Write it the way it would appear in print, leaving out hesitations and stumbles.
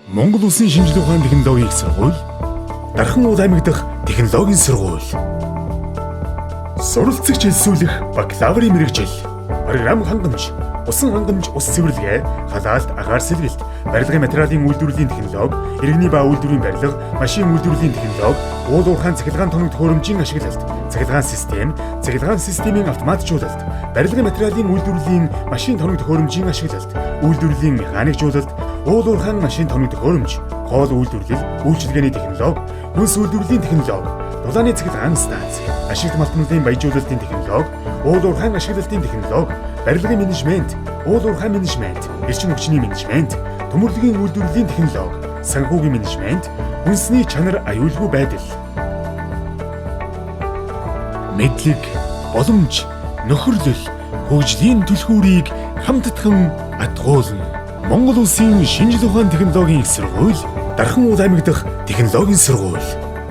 Монгол Улсын шинжилгээ ухааны технологийн их сургууль, Дархан Уул аймаг дахь технологийн сургууль. Суралцагч хэлсүүлэх бакалаврын мэргэжил, програм хангамж, усан хангамж, ус цэвэрлэгээ, халаалт, агаар сэлгэлт, барилгын материалын үйлдвэрлэлийн технологи, иргэний ба үйлдвэрийн барилга, машин үйлдвэрлэлийн технологи, уул уурхайн цахилгаан тоног төхөөрөмжийн ашиглалт, цахилгаан системийн автоматжуулалт, барилгын материалын үйлдвэрлэлийн машин тоног төхөөрөмжийн ашиглалт, үйлдвэрлэлийн механикжуулалт, уул уурхайн машин тоног төхөөрөмж, хоол үйлдвэрлэл, үйлчилгээний технологи, хүнс үйлдвэрлэлийн технологи, дулааны цахилгаан станц, ашиглалт малтмлын баяжуулалтын технологи, уул уурхайн ашиглалтын технологи, барилгын менежмент, уул уурхайн менежмент, эрчим хүчний менежмент, төмөрлөгийн үйлдвэрлэлийн технологи, санхүүгийн менежмент, хүнсний чанар аюулгүй байдал. Мэдлэг, боломж, нөхөрлөл, хөгжлийн түлхүүрийг хамтдхан атгуулна. Монгол Улсын шинжилгээ ухааны технологийн их сургууль, Дархан Уул аймаг дахь технологийн сургууль.